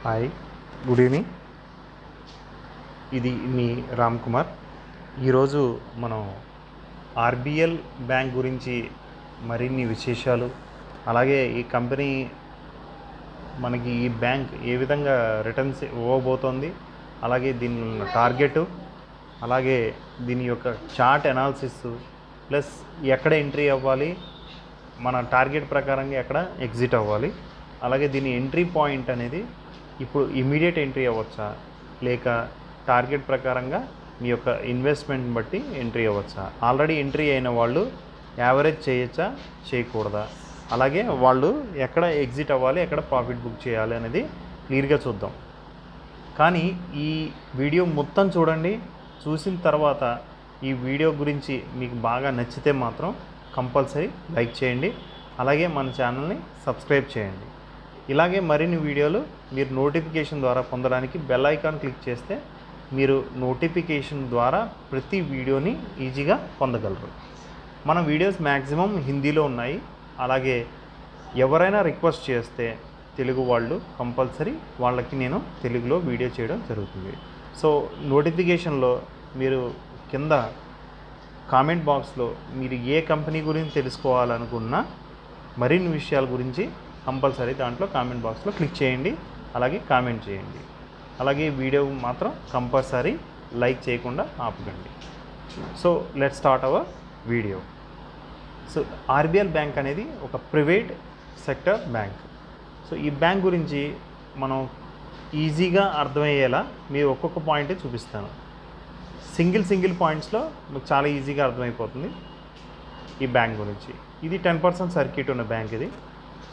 Hi, good evening. ఇది మీ రామ్ కుమార్. ఈరోజు మనం ఆర్బిఎల్ బ్యాంక్ గురించి మరిన్ని విశేషాలు, అలాగే ఈ కంపెనీ మనకి ఈ బ్యాంక్ ఏ విధంగా రిటర్న్స్ ఇవ్వబోతోంది, అలాగే దీని టార్గెట్, అలాగే దీని యొక్క చార్ట్ అనాలిసిస్, ప్లస్ ఎక్కడ ఎంట్రీ అవ్వాలి, మన టార్గెట్ ప్రకారంగా ఎక్కడ ఎగ్జిట్ అవ్వాలి, అలాగే దీని ఎంట్రీ పాయింట్ అనేది ఇప్పుడు ఇమీడియట్ ఎంట్రీ అవ్వచ్చా, లేక టార్గెట్ ప్రకారంగా మీ యొక్క ఇన్వెస్ట్మెంట్ బట్టి ఎంట్రీ అవ్వచ్చా, ఆల్రెడీ ఎంట్రీ అయిన వాళ్ళు యావరేజ్ చేయొచ్చా చేయకూడదా, అలాగే వాళ్ళు ఎక్కడ ఎగ్జిట్ అవ్వాలి, ఎక్కడ ప్రాఫిట్ బుక్ చేయాలి అనేది క్లియర్గా చూద్దాం. కానీ ఈ వీడియో మొత్తం చూడండి. చూసిన తర్వాత ఈ వీడియో గురించి మీకు బాగా నచ్చితే మాత్రం కంపల్సరీ లైక్ చేయండి, అలాగే మన ఛానల్ని సబ్స్క్రైబ్ చేయండి. ఇలాగే మరిన్ని వీడియోలు మీరు నోటిఫికేషన్ ద్వారా పొందడానికి బెల్ ఐకాన్ క్లిక్ చేస్తే మీరు నోటిఫికేషన్ ద్వారా ప్రతి వీడియోని ఈజీగా పొందగలరు. మన వీడియోస్ మ్యాక్సిమం హిందీలో ఉన్నాయి. అలాగే ఎవరైనా రిక్వెస్ట్ చేస్తే తెలుగు వాళ్ళు కంపల్సరీ వాళ్ళకి నేను తెలుగులో వీడియో చేయడం జరుగుతుంది. సో నోటిఫికేషన్లో మీరు కింద కామెంట్ బాక్స్లో మీరు ఏ కంపెనీ గురించి తెలుసుకోవాలనుకున్నా మరిన్ని విషయాల గురించి కంపల్సరీ దాంట్లో కామెంట్ బాక్స్లో క్లిక్ చేయండి, అలాగే కామెంట్ చేయండి. అలాగే వీడియో మాత్రం కంపల్సరీ లైక్ చేయకుండా ఆపకండి. So let's start our video. So RBL bank అనేది ఒక ప్రైవేట్ సెక్టర్ బ్యాంక్. సో ఈ బ్యాంక్ గురించి మనం ఈజీగా అర్థమయ్యేలా మీరు ఒక్కొక్క పాయింటే చూపిస్తాను. సింగిల్ పాయింట్స్లో మీకు చాలా ఈజీగా అర్థమైపోతుంది ఈ బ్యాంక్ గురించి. ఇది 10% సర్క్యూట్ ఉన్న బ్యాంక్ ఇది.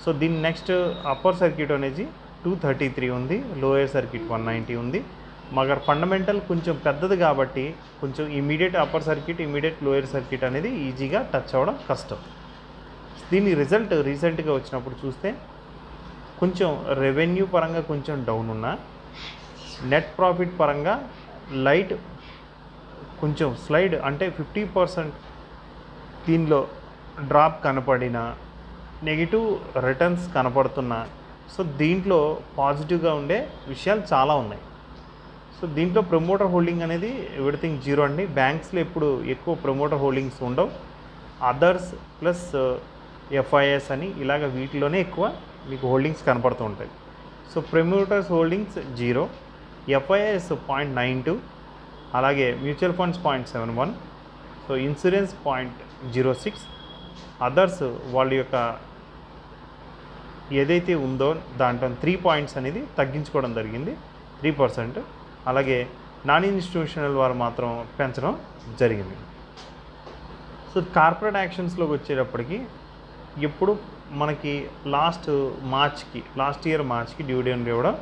సో దీని నెక్స్ట్ అప్పర్ సర్క్యూట్ అనేది 233 ఉంది, లోయర్ సర్క్యూట్ 190 ఉంది. మగర్ ఫండమెంటల్ కొంచెం పెద్దది కాబట్టి కొంచెం immediate upper circuit, immediate lower circuit అనేది ఈజీగా టచ్ అవ్వడం కష్టం. దీని రిజల్ట్ రీసెంట్గా వచ్చినప్పుడు చూస్తే కొంచెం రెవెన్యూ పరంగా కొంచెం డౌన్ ఉన్నా, నెట్ ప్రాఫిట్ పరంగా లైట్ కొంచెం స్లైడ్ అంటే 50% దీనిలో డ్రాప్ కనపడిన, నెగిటివ్ రిటర్న్స్ కనపడుతున్నా, సో దీంట్లో పాజిటివ్గా ఉండే విషయాలు చాలా ఉన్నాయి. సో దీంట్లో ప్రమోటర్ హోల్డింగ్ అనేది ఎవ్రీథింగ్ జీరో అండి. బ్యాంక్స్లో ఎప్పుడు ఎక్కువ ప్రమోటర్ హోల్డింగ్స్ ఉండవు. అదర్స్ ప్లస్ ఎఫ్ఐఎస్ అని ఇలాగ వీటిలోనే ఎక్కువ మీకు హోల్డింగ్స్ కనపడుతూ ఉంటాయి. సో ప్రమోటర్స్ హోల్డింగ్స్ జీరో, ఎఫ్ఐఎస్ 0.92, అలాగే mutual funds 0.71, so insurance 0.06, others వాళ్ళ యొక్క ఏదైతే ఉందో దాంట్లో 3 పాయింట్స్ అనేది తగ్గించుకోవడం జరిగింది, 3%. అలాగే నాన్ ఇన్స్టిట్యూషనల్ వారు మాత్రం పెంచడం జరిగింది. సో కార్పొరేట్ యాక్షన్స్లోకి వచ్చేటప్పటికి ఎప్పుడు మనకి లాస్ట్ ఇయర్ మార్చ్కి డివిడెండ్ ఇవ్వడం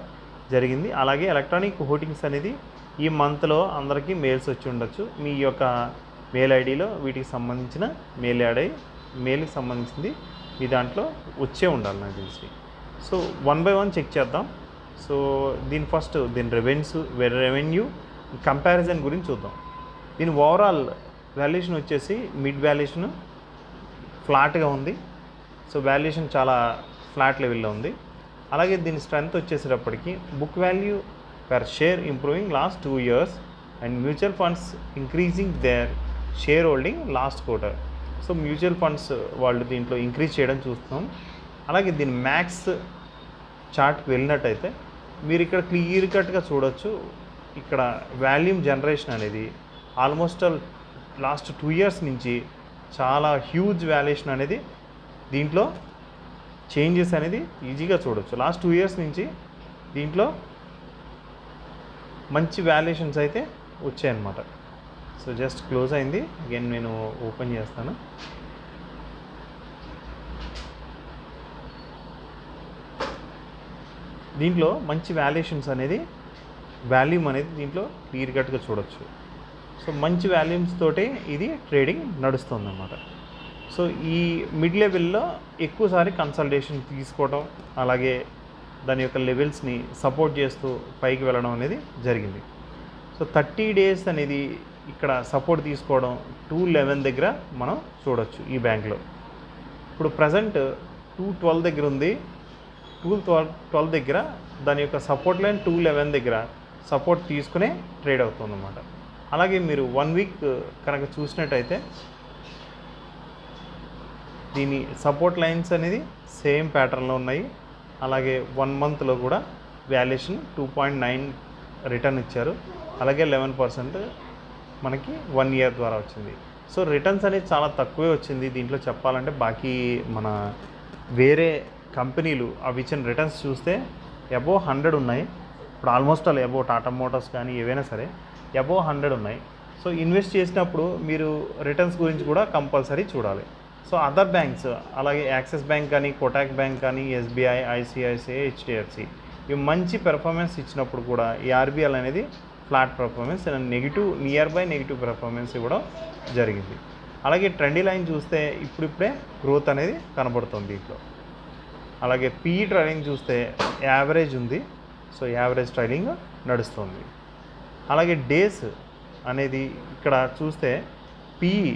జరిగింది. అలాగే ఎలక్ట్రానిక్ ఓటింగ్స్ అనేది ఈ మంత్లో అందరికీ మెయిల్స్ వచ్చి ఉండొచ్చు. మీ యొక్క మెయిల్ ఐడిలో వీటికి సంబంధించిన మెయిల్కి సంబంధించింది మీ దాంట్లో వచ్చే ఉండాలి నాకు తెలిసి. సో 1 by 1 చెక్ చేద్దాం. సో దీని రెవెన్యూ కంపారిజన్ గురించి చూద్దాం. దీని ఓవరాల్ వాల్యుయేషన్ వచ్చేసి మిడ్ వాల్యుయేషన్ ఫ్లాట్గా ఉంది. సో వాల్యుయేషన్ చాలా ఫ్లాట్ లెవెల్లో ఉంది. అలాగే దీని స్ట్రెంత్ వచ్చేసేటప్పటికి book value per share improving last 2 years and mutual funds increasing their share holding last quarter. So mutual funds వాళ్ళు దీంట్లో ఇంక్రీజ్ చేయడం చూస్తున్నాం. అలాగే దీని మ్యాక్స్ చార్ట్కి వెళ్ళినట్టయితే మీరు ఇక్కడ క్లియర్ కట్గా చూడొచ్చు. ఇక్కడ వాల్యూమ్ జనరేషన్ అనేది ఆల్మోస్ట్ లాస్ట్ 2 years నుంచి చాలా హ్యూజ్ వాల్యుయేషన్ అనేది దీంట్లో చేంజెస్ అనేది ఈజీగా చూడొచ్చు. లాస్ట్ 2 years నుంచి దీంట్లో మంచి వాల్యుయేషన్స్ అయితే వచ్చాయన్నమాట. సో జస్ట్ క్లోజ్ అయింది, అగైన్ నేను ఓపెన్ చేస్తాను. దీంట్లో మంచి వాల్యుయేషన్స్ అనేది వాల్యూమ్ అనేది దీంట్లో క్లియర్ కట్గా చూడొచ్చు. సో మంచి వాల్యూమ్స్ తోటే ఇది ట్రేడింగ్ నడుస్తుందన్నమాట. సో ఈ మిడ్ లెవెల్లో ఎక్కువసారి కన్సల్టేషన్ తీసుకోవడం, అలాగే దాని యొక్క లెవెల్స్ని సపోర్ట్ చేస్తూ పైకి వెళ్ళడం అనేది జరిగింది. సో 30 days అనేది ఇక్కడ సపోర్ట్ తీసుకోవడం 211 దగ్గర మనం చూడొచ్చు ఈ బ్యాంక్లో. ఇప్పుడు ప్రజెంట్ 212 దగ్గర ఉంది. 212 దగ్గర దాని యొక్క సపోర్ట్ లైన్ 211 దగ్గర సపోర్ట్ తీసుకునే ట్రేడ్ అవుతుందన్నమాట. అలాగే మీరు 1 వీక్ కనుక చూసినట్టయితే దీని సపోర్ట్ లైన్స్ అనేది సేమ్ ప్యాటర్న్లో ఉన్నాయి. అలాగే 1 మంత్లో కూడా వాల్యుయేషన్ 2.9 రిటర్న్ ఇచ్చారు. అలాగే 11% మనకి 1 ఇయర్ ద్వారా వచ్చింది. సో రిటర్న్స్ అనేది చాలా తక్కువే వచ్చింది దీంట్లో చెప్పాలంటే. బాకీ మన వేరే కంపెనీలు అవి ఇచ్చిన రిటర్న్స్ చూస్తే అబోవ్ 100 ఉన్నాయి. ఇప్పుడు ఆల్మోస్ట్ అలా అబోవ్ టాటా మోటార్స్ కానీ ఏవైనా సరే అబోవ్ 100 ఉన్నాయి. సో ఇన్వెస్ట్ చేసినప్పుడు మీరు రిటర్న్స్ గురించి కూడా కంపల్సరీ చూడాలి. సో అదర్ బ్యాంక్స్ అలాగే యాక్సిస్ బ్యాంక్ కానీ, కోటాక్ బ్యాంక్ కానీ, ఎస్బీఐ, ఐసిఐసిఐ, హెచ్డిఎఫ్సి ఇవి మంచి పెర్ఫార్మెన్స్ ఇచ్చినప్పుడు కూడా ఈ ఆర్బీఎల్ అనేది flat performance, near by negative performance ఇవ్వడం జరిగింది. అలాగే ట్రెండీ లైన్ చూస్తే ఇప్పుడిప్పుడే గ్రోత్ అనేది కనబడుతుంది దీంట్లో. అలాగే పీఈ ట్రేడింగ్ చూస్తే యావరేజ్ ఉంది. సో యావరేజ్ ట్రేడింగ్ నడుస్తుంది. అలాగే డేస్ అనేది ఇక్కడ చూస్తే పీఈ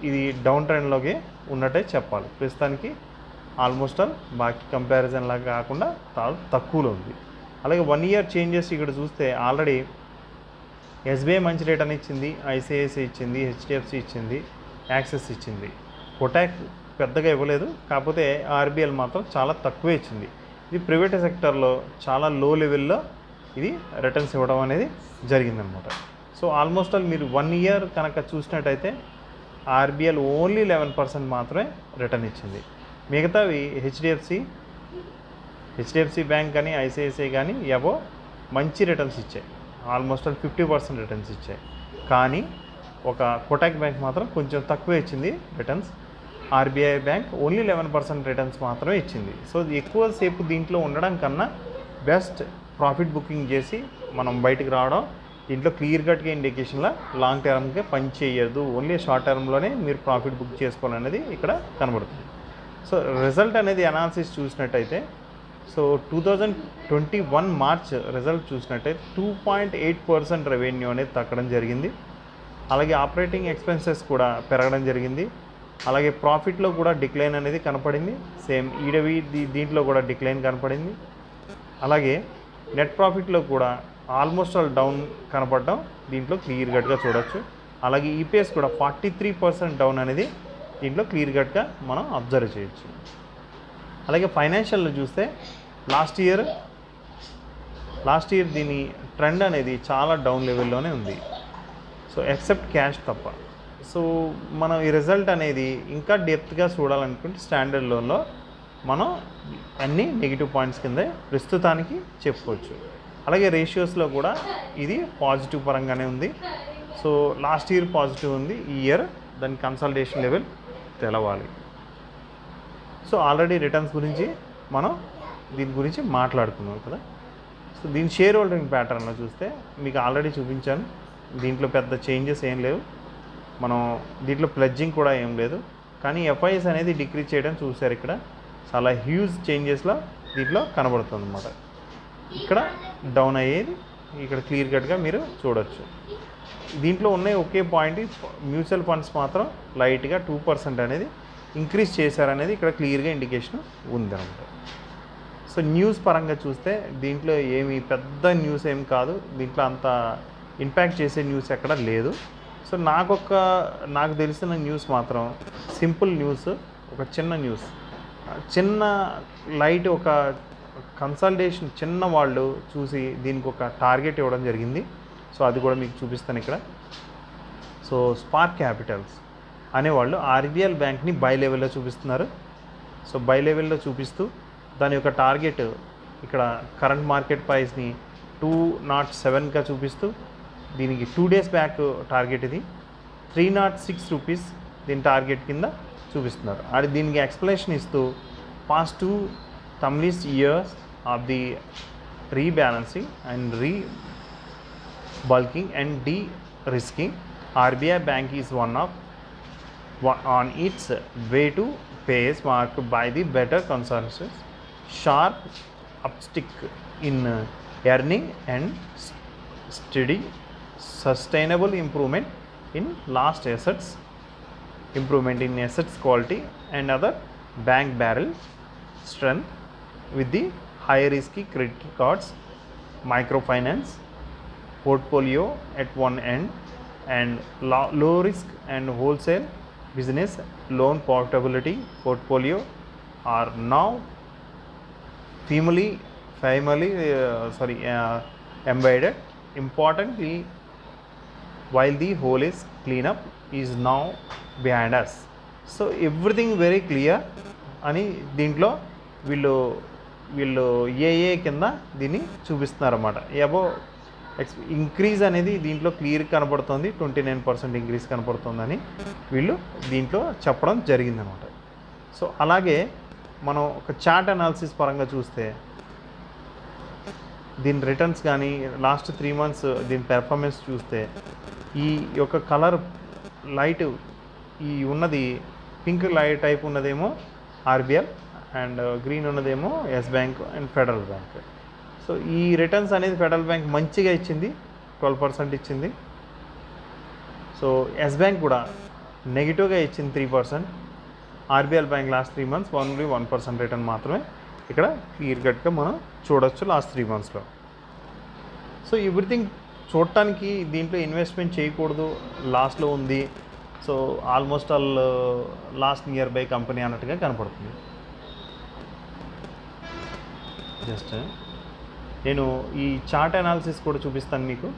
ఇది డౌన్ ట్రెండ్లోకి ఉన్నట్టే చెప్పాలి. ప్రస్తుతానికి ఆల్మోస్ట్ ఆల్ బాకీ కంపారిజన్ లాగా కాకుండా తక్కువలో ఉంది. అలాగే 1 ఇయర్ చేంజెస్ ఇక్కడ చూస్తే ఆల్రెడీ ఎస్బీఐ మంచి రిటర్న్ ఇచ్చింది, ఐసిఐసిఐ ఇచ్చింది, హెచ్డిఎఫ్సి ఇచ్చింది, యాక్సిస్ ఇచ్చింది. కోటాక్ పెద్దగా ఇవ్వలేదు, కాకపోతే ఆర్బీఎల్ మాత్రం చాలా తక్కువే ఇచ్చింది. ఇది ప్రైవేట్ సెక్టర్లో చాలా లో లెవెల్లో ఇది రిటర్న్స్ ఇవ్వడం అనేది జరిగిందనమాట. సో ఆల్మోస్ట్ ఆల్ మీరు 1 ఇయర్ కనుక చూసినట్టయితే ఆర్బీఎల్ ఓన్లీ 11% మాత్రమే రిటర్న్ ఇచ్చింది. మిగతావి హెచ్డిఎఫ్సి బ్యాంక్ కానీ, ఐసిఐసిఐ కానీ ఏవో మంచి రిటర్న్స్ ఇచ్చాయి. ఆల్మోస్ట్ ఆల్ 50% రిటర్న్స్ ఇచ్చాయి. కానీ ఒక కోటాక్ బ్యాంక్ మాత్రం కొంచెం తక్కువే ఇచ్చింది returns. RBI bank only 11% returns మాత్రమే ఇచ్చింది. సో ఎక్కువసేపు దీంట్లో ఉండడం కన్నా బెస్ట్ ప్రాఫిట్ బుకింగ్ చేసి మనం బయటకు రావడం దీంట్లో క్లియర్ కట్గా ఇండికేషన్లో లాంగ్ టర్మ్కే పని చేయదు, ఓన్లీ షార్ట్ టర్మ్లోనే మీరు ప్రాఫిట్ బుక్ చేసుకోవాలనేది ఇక్కడ కనబడుతుంది. సో రిజల్ట్ అనేది అనాలిసిస్ చూసినట్టయితే సో 2021 మార్చ్ రిజల్ట్ చూసినట్టయితే 2.8% రెవెన్యూ అనేది తగ్గడం జరిగింది. అలాగే ఆపరేటింగ్ ఎక్స్పెన్సెస్ కూడా పెరగడం జరిగింది. అలాగే ప్రాఫిట్లో కూడా డిక్లైన్ అనేది కనపడింది. సేమ్ ఈడవి దీంట్లో కూడా డిక్లైన్ కనపడింది. అలాగే నెట్ ప్రాఫిట్లో కూడా ఆల్మోస్ట్ ఆల్ డౌన్ కనపడడం దీంట్లో క్లియర్ కట్గా చూడొచ్చు. అలాగే ఈపీఎస్ కూడా 43% డౌన్ అనేది దీంట్లో క్లియర్ కట్గా మనం అబ్జర్వ్ చేయొచ్చు. అలాగే ఫైనాన్షియల్లో చూస్తే లాస్ట్ ఇయర్ దీని ట్రెండ్ అనేది చాలా డౌన్ లెవెల్లోనే ఉంది. సో ఎక్సెప్ట్ క్యాష్ తప్ప. సో మనం ఈ రిజల్ట్ అనేది ఇంకా డెప్త్గా చూడాలనుకుంటే స్టాండర్డ్ లోన్లో మనం అన్ని నెగిటివ్ పాయింట్స్ కింద ప్రస్తుతానికి చెప్పుకోవచ్చు. అలాగే రేషియోస్లో కూడా ఇది పాజిటివ్ పరంగానే ఉంది. సో లాస్ట్ ఇయర్ పాజిటివ్ ఉంది, ఈ ఇయర్ దాని కన్సల్టేషన్ లెవెల్ తెలవాలి. సో ఆల్రెడీ రిటర్న్స్ గురించి మనం దీని గురించి మాట్లాడుకున్నాం కదా. సో దీని షేర్ హోల్డింగ్ ప్యాటర్న్లో చూస్తే మీకు ఆల్రెడీ చూపించాను. దీంట్లో పెద్ద చేంజెస్ ఏం లేవు. మనం దీంట్లో ప్లెడ్జింగ్ కూడా ఏం లేదు. కానీ ఎఫ్ఐఎస్ అనేది డిక్రీజ్ చేయడం చూసారు. ఇక్కడ చాలా హ్యూజ్ చేంజెస్లో దీంట్లో కనబడుతుంది అన్నమాట. ఇక్కడ డౌన్ అయ్యేది ఇక్కడ క్లియర్ కట్గా మీరు చూడొచ్చు. దీంట్లో ఉన్న ఒకే పాయింట్ మ్యూచువల్ ఫండ్స్ మాత్రం లైట్గా 2% అనేది ఇంక్రీజ్ చేశారనేది ఇక్కడ క్లియర్గా ఇండికేషన్ ఉంది అనమాట. సో న్యూస్ పరంగా చూస్తే దీంట్లో ఏమి పెద్ద న్యూస్ ఏం కాదు. దీంట్లో అంత ఇంపాక్ట్ చేసే న్యూస్ ఎక్కడ లేదు. సో నాకు తెలిసిన న్యూస్ మాత్రం సింపుల్ న్యూస్, ఒక చిన్న న్యూస్, చిన్న లైట్ ఒక కన్సల్టేషన్ చిన్న వాళ్ళు చూసి దీనికి ఒక టార్గెట్ ఇవ్వడం జరిగింది. సో అది కూడా మీకు చూపిస్తాను ఇక్కడ. సో స్పార్క్ క్యాపిటల్స్ అనేవాళ్ళు ఆర్బీఎల్ బ్యాంక్ని బై లెవెల్లో చూపిస్తున్నారు. సో బై లెవెల్లో చూపిస్తూ దాని యొక్క టార్గెట్ ఇక్కడ కరెంట్ మార్కెట్ ప్రైస్ని 207గా చూపిస్తూ దీనికి 2 days బ్యాక్ టార్గెట్ ఇది 306 రూపీస్ దీని టార్గెట్ కింద చూపిస్తున్నారు. అది దీనికి ఎక్స్ప్లెనేషన్ ఇస్తూ past 2 Tamil years of the rebalancing and rebulking and de-risking, RBI Bank is on its way to pace marked by the better consensus, sharp uptick in earning and steady sustainable improvement in assets quality and other bank barrel strength with the high risky credit cards, microfinance portfolio at one end, and low risk and wholesale business loan portability portfolio are now family embedded. Importantly, while the whole is cleanup is now behind us. So everything very clear అని దీంట్లో వీళ్ళు వీళ్ళు ఏ కింద దీన్ని చూపిస్తున్నారు అన్నమాట. అబో increase అనేది దీంట్లో క్లియర్ కనబడుతుంది, 29% ఇంక్రీజ్ కనబడుతుందని వీళ్ళు దీంట్లో చెప్పడం జరిగిందనమాట. సో అలాగే మనం ఒక చార్ట్ అనాలిసిస్ పరంగా చూస్తే దీని రిటర్న్స్ కానీ లాస్ట్ 3 months దీని పెర్ఫార్మెన్స్ చూస్తే ఈ యొక్క కలర్ లైట్ ఈ ఉన్నది పింక్ లైట్ టైప్ ఉన్నదేమో ఆర్బిఎల్ అండ్ గ్రీన్ ఉన్నదేమో Yes Bank and Federal Bank. So ఈ రిటర్న్స్ అనేది ఫెడరల్ బ్యాంక్ మంచిగా ఇచ్చింది, 12% ఇచ్చింది. సో ఎస్ బ్యాంక్ కూడా నెగిటివ్గా ఇచ్చింది 3%. RBL bank last 3 months only 1% return మాత్రమే ఇక్కడ క్లియర్ కట్గా మనం చూడొచ్చు లాస్ట్ 3 monthsలో. సో ఎవ్రీథింగ్ చూడటానికి దీంట్లో ఇన్వెస్ట్మెంట్ చేయకూడదు, లాస్ట్లో ఉంది, so almost all last near by company అన్నట్టుగా కనపడుతుంది. జస్ట్ నేను ఈ చార్ట్ అనాలిసిస్ కూడా చూపిస్తాను మీకు.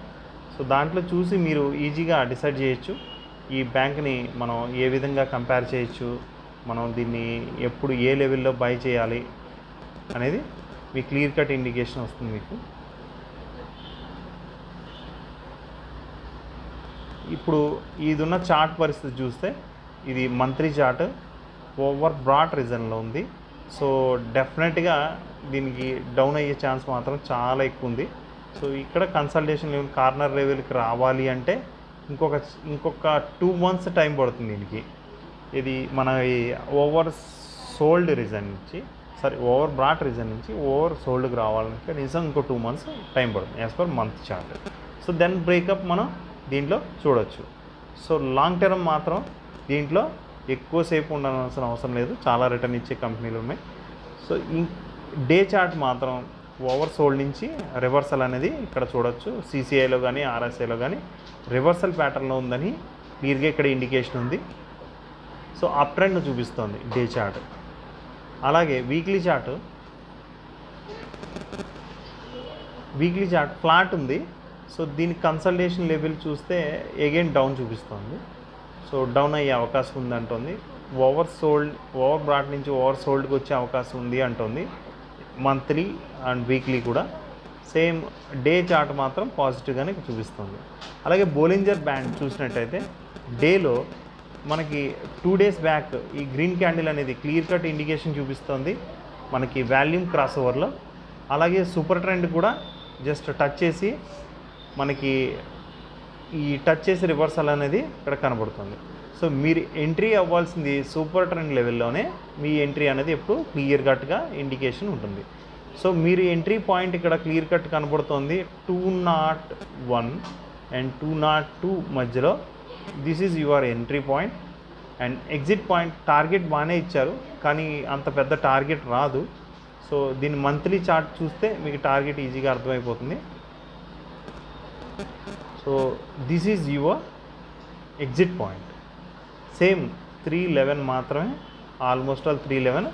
సో దాంట్లో చూసి మీరు ఈజీగా డిసైడ్ చేయొచ్చు ఈ బ్యాంక్ని మనం ఏ విధంగా కంపేర్ చేయొచ్చు, మనం దీన్ని ఎప్పుడు ఏ లెవెల్లో బై చేయాలి అనేది మీ క్లియర్ కట్ ఇండికేషన్ వస్తుంది మీకు. ఇప్పుడు ఇది ఉన్న చార్ట్ పరిస్థితి చూస్తే ఇది మంత్లీ చార్ట్ ఓవర్ బ్రాడ్ రీజన్లో ఉంది. సో డెఫినెట్గా దీనికి డౌన్ అయ్యే ఛాన్స్ మాత్రం చాలా ఎక్కువ ఉంది. సో ఇక్కడ కన్సల్టేషన్ లెవెల్ కార్నర్ లెవెల్కి రావాలి అంటే ఇంకొక 2 months టైం పడుతుంది దీనికి. ఇది మన ఈ ఓవర్ బ్రాడ్ రీజన్ నుంచి ఓవర్ సోల్డ్కి రావాలంటే నిజం ఇంకో 2 months టైం పడుతుంది as per month chart. So then breakup మనం దీంట్లో చూడొచ్చు. సో లాంగ్ టర్మ్ మాత్రం దీంట్లో ఎక్కువసేపు ఉండాల్సిన అవసరం లేదు, చాలా రిటర్న్ ఇచ్చే కంపెనీలు ఉన్నాయి. సో ఈ డే చార్ట్ మాత్రం ఓవర్ సోల్డ్ నుంచి రివర్సల్ అనేది ఇక్కడ చూడొచ్చు. సిసిఐలో కానీ ఆర్ఎస్ఐలో కానీ రివర్సల్ ప్యాటర్న్లో ఉందని క్లియర్గా ఇక్కడ ఇండికేషన్ ఉంది. సో అప్ ట్రెండ్ చూపిస్తుంది డే చార్ట్. అలాగే వీక్లీ చార్ట్ ఫ్లాట్ ఉంది. సో దీని కన్సల్టేషన్ లెవెల్ చూస్తే అగైన్ డౌన్ చూపిస్తుంది. సో డౌన్ అయ్యే అవకాశం ఉంది అంటుంది. ఓవర్ బ్రాడ్ నుంచి ఓవర్ సోల్డ్కి వచ్చే అవకాశం ఉంది అంటుంది. మంత్లీ అండ్ వీక్లీ కూడా సేమ్. డే చార్ట్ మాత్రం పాజిటివ్గానే చూపిస్తుంది. అలాగే బోలింజర్ బ్యాండ్ చూసినట్టయితే డేలో మనకి 2 days బ్యాక్ ఈ గ్రీన్ క్యాండిల్ అనేది క్లియర్ కట్ ఇండికేషన్ చూపిస్తుంది మనకి వాల్యూమ్ క్రాస్ ఓవర్లో. అలాగే సూపర్ ట్రెండ్ కూడా జస్ట్ టచ్ చేసి మనకి రివర్సల్ అనేది ఇక్కడ కనబడుతుంది. సో మీరు ఎంట్రీ అవ్వాల్సింది సూపర్ ట్రెండ్ లెవెల్లోనే మీ ఎంట్రీ అనేది ఎప్పుడు క్లియర్ కట్గా ఇండికేషన్ ఉంటుంది. సో మీరు ఎంట్రీ పాయింట్ ఇక్కడ క్లియర్ కట్ కనబడుతుంది 201 అండ్ 202 మధ్యలో. This is your entry point. And exit point target బాగానే ఇచ్చారు కానీ అంత పెద్ద టార్గెట్ రాదు. సో దీని మంత్లీ చార్ట్ చూస్తే మీకు టార్గెట్ ఈజీగా అర్థమైపోతుంది. So this is your exit point. Same 311 మాత్రమే, ఆల్మోస్ట్ ఆల్ 311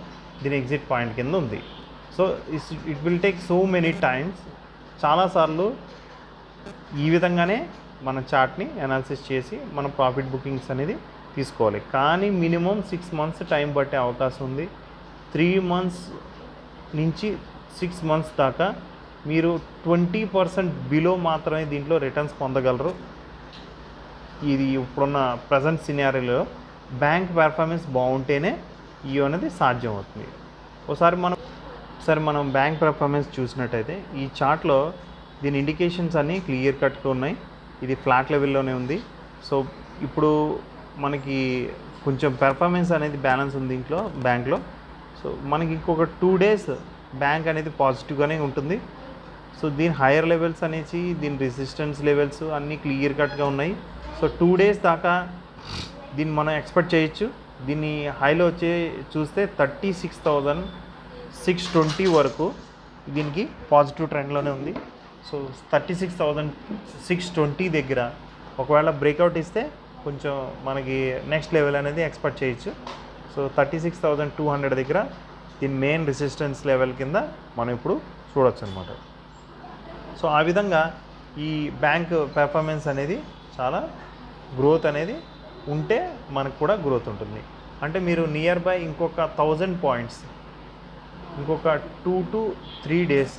దీని ఎగ్జిట్ పాయింట్ కింద ఉంది. So it will take so many times, చాలాసార్లు ఈ విధంగానే మన చార్ట్ని అనాలిసిస్ చేసి మన ప్రాఫిట్ బుకింగ్స్ అనేది తీసుకోవాలి. కానీ మినిమం 6 months టైం పట్టే అవకాశం ఉంది. 3 months నుంచి 6 months దాకా మీరు 20% బిలో మాత్రమే దీంట్లో రిటర్న్స్ పొందగలరు. ఇది ఇప్పుడున్న ప్రజెంట్ సినారియోలో బ్యాంక్ పెర్ఫార్మెన్స్ బాగుంటేనే ఇవి అనేది సాధ్యం అవుతుంది. ఒకసారి మనం బ్యాంక్ పెర్ఫార్మెన్స్ చూసినట్టయితే ఈ చార్ట్లో దీని ఇండికేషన్స్ అన్నీ క్లియర్ కట్గా ఉన్నాయి. ఇది ఫ్లాట్ లెవెల్లోనే ఉంది. సో ఇప్పుడు మనకి కొంచెం పెర్ఫార్మెన్స్ అనేది బ్యాలెన్స్ ఉంది దీంట్లో బ్యాంక్లో. సో మనకి ఇంకొక 2 days బ్యాంక్ అనేది పాజిటివ్గానే ఉంటుంది. సో దీని హైయర్ లెవెల్స్ అనేసి దీని రెసిస్టెన్స్ లెవెల్స్ అన్నీ క్లియర్ కట్గా ఉన్నాయి. సో 2 days దాకా దీన్ని మనం ఎక్స్పెక్ట్ చేయొచ్చు. దీన్ని హైలో చూస్తే 36,620 వరకు దీనికి పాజిటివ్ ట్రెండ్లోనే ఉంది. సో 36,620 దగ్గర ఒకవేళ బ్రేక్అవుట్ ఇస్తే కొంచెం మనకి నెక్స్ట్ లెవెల్ అనేది ఎక్స్పెక్ట్ చేయొచ్చు. సో 36,200 దగ్గర దీని మెయిన్ రెసిస్టెన్స్ లెవెల్ కింద మనం ఇప్పుడు చూడొచ్చు అనమాట. సో ఆ విధంగా ఈ బ్యాంక్ పెర్ఫార్మెన్స్ అనేది చాలా గ్రోత్ అనేది ఉంటే మనకు కూడా గ్రోత్ ఉంటుంది. అంటే మీరు నియర్ బై ఇంకొక 1000 పాయింట్స్ ఇంకొక 2 to 3 డేస్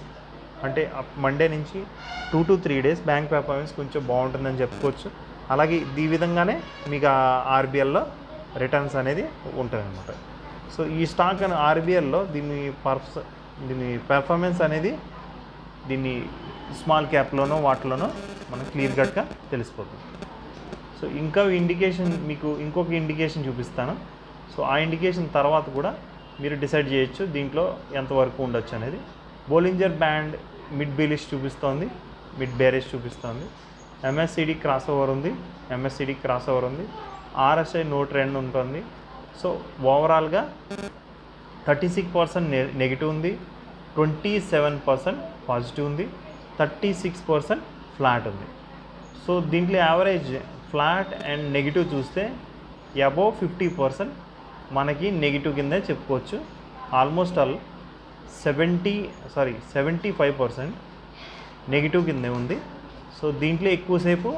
అంటే మండే నుంచి 2 to 3 డేస్ బ్యాంక్ పెర్ఫార్మెన్స్ కొంచెం బాగుంటుందని చెప్పుకోవచ్చు. అలాగే ఈ విధంగానే మీకు ఆర్బిఎల్లో రిటర్న్స్ అనేది ఉంటుందన్నమాట. సో ఈ స్టాక్ అని ఆర్బిఎల్లో దీని పెర్ఫార్మెన్స్ అనేది దీన్ని స్మాల్ క్యాప్లోనో వాటిలోనో మనకు క్లియర్ కట్గా తెలిసిపోతుంది. సో ఇంకా ఇండికేషన్ మీకు ఇంకొక ఇండికేషన్ చూపిస్తాను. సో ఆ ఇండికేషన్ తర్వాత కూడా మీరు డిసైడ్ చేయొచ్చు దీంట్లో ఎంతవరకు ఉండొచ్చు అనేది. బోలింజర్ బ్యాండ్ మిడ్ బేలిష్ చూపిస్తోంది, మిడ్ బేరిష్ చూపిస్తోంది. ఎంఎస్సిడి క్రాస్ ఓవర్ ఉంది, ఎంఎస్సిడి క్రాస్ ఓవర్ ఉంది. ఆర్ఎస్ఐ నో ట్రెండ్ ఉంటుంది. సో ఓవరాల్గా 36% నెగిటివ్ ఉంది, 27% పాజిటివ్ ఉంది, 36% ఫ్లాట్ ఉంది. సో దీంట్లో యావరేజ్ ఫ్లాట్ అండ్ నెగిటివ్ చూస్తే అబోవ్ 50% మనకి నెగిటివ్ కిందే చెప్పుకోవచ్చు. ఆల్మోస్ట్ ఆల్ 75% నెగిటివ్ కిందే ఉంది. సో దీంట్లో ఎక్కువసేపు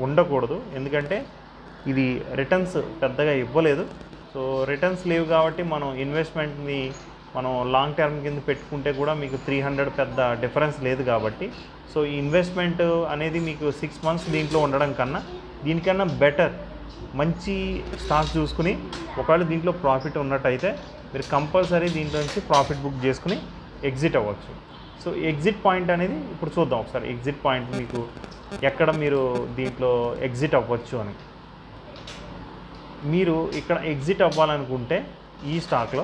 ఉండకూడదు, ఎందుకంటే ఇది రిటర్న్స్ పెద్దగా ఇవ్వలేదు. సో రిటర్న్స్ లేవు కాబట్టి మనం ఇన్వెస్ట్మెంట్ని మనం లాంగ్ టర్మ్ కింద పెట్టుకుంటే కూడా మీకు 300 పెద్ద డిఫరెన్స్ లేదు కాబట్టి. సో ఈ ఇన్వెస్ట్మెంట్ అనేది మీకు 6 months దీంట్లో ఉండడం కన్నా దీనికన్నా బెటర్ మంచి స్టాక్ చూసుకుని ఒకవేళ దీంట్లో ప్రాఫిట్ ఉన్నట్టయితే మీరు కంపల్సరీ దీంట్లో నుంచి ప్రాఫిట్ బుక్ చేసుకుని ఎగ్జిట్ అవ్వచ్చు. సో ఎగ్జిట్ పాయింట్ అనేది ఇప్పుడు చూద్దాం ఒకసారి. ఎగ్జిట్ పాయింట్ మీకు ఎక్కడ మీరు దీంట్లో ఎగ్జిట్ అవ్వచ్చు అని. మీరు ఇక్కడ ఎగ్జిట్ అవ్వాలనుకుంటే ఈ స్టాక్లో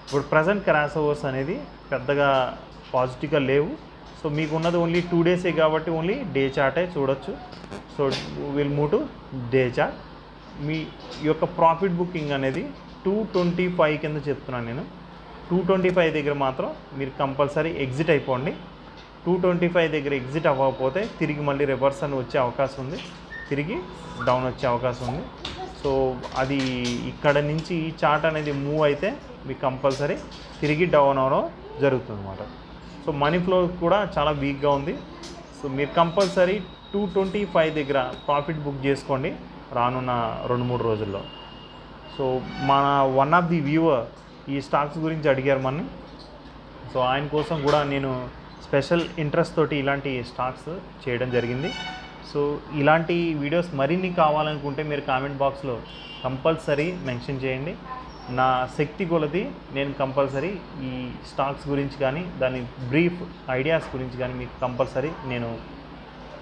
ఇప్పుడు ప్రజెంట్ క్రాష్ ఓవర్స్ అనేది పెద్దగా పాజిటివ్గా లేవు. సో మీకు ఉన్నది ఓన్లీ 2 డేసే కాబట్టి ఓన్లీ డే చార్టే చూడొచ్చు. So will move to day chart. మీ యొక్క ప్రాఫిట్ బుకింగ్ అనేది 225 కింద చెప్తున్నాను నేను. 225 దగ్గర మాత్రం మీరు కంపల్సరీ ఎగ్జిట్ అయిపోండి. 225 దగ్గర ఎగ్జిట్ అవ్వకపోతే తిరిగి మళ్ళీ రివర్స్ అని వచ్చే అవకాశం ఉంది, తిరిగి డౌన్ వచ్చే అవకాశం ఉంది. సో అది ఇక్కడ నుంచి ఈ చార్ట్ అనేది మూవ్ అయితే మీకు కంపల్సరీ తిరిగి డౌన్ అవడం జరుగుతుంది అన్నమాట. సో మనీ ఫ్లో కూడా చాలా వీక్గా ఉంది. సో మీరు కంపల్సరీ 225 దగ్గర ప్రాఫిట్ బుక్ చేసుకోండి రానున్న 2-3 రోజుల్లో. సో మన వన్ ఆఫ్ ది వ్యూవర్ ఈ స్టాక్స్ గురించి అడిగారు మనని. సో ఆయన కోసం కూడా నేను స్పెషల్ ఇంట్రెస్ట్ తోటి ఇలాంటి స్టాక్స్ చేయడం జరిగింది. సో ఇలాంటి వీడియోస్ మరిన్ని కావాలనుకుంటే మీరు కామెంట్ బాక్స్లో కంపల్సరీ మెన్షన్ చేయండి. నా శక్తి కొలది నేను కంపల్సరీ ఈ స్టాక్స్ గురించి కానీ దాని బ్రీఫ్ ఐడియాస్ గురించి కానీ మీకు కంపల్సరీ నేను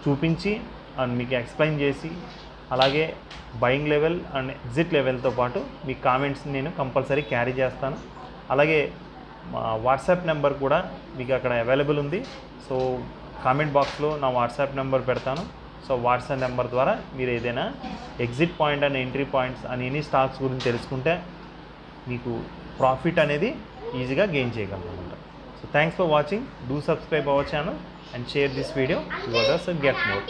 చూపించి అండ్ మీకు ఎక్స్ప్లెయిన్ చేసి అలాగే బయింగ్ లెవెల్ అండ్ ఎగ్జిట్ లెవెల్తో పాటు మీ కామెంట్స్ని నేను కంపల్సరీ క్యారీ చేస్తాను. అలాగే మా వాట్సాప్ నెంబర్ కూడా మీకు అక్కడ అవైలబుల్ ఉంది. సో కామెంట్ బాక్స్లో నా వాట్సాప్ నెంబర్ పెడతాను. సో వాట్సాప్ నెంబర్ ద్వారా మీరు ఏదైనా exit point and entry points అని ఎనీ స్టాక్స్ గురించి తెలుసుకుంటే మీకు ప్రాఫిట్ అనేది ఈజీగా గెయిన్ చేయగలరు అనమాట. So thanks for watching. Do subscribe our channel and share this video to others and get more.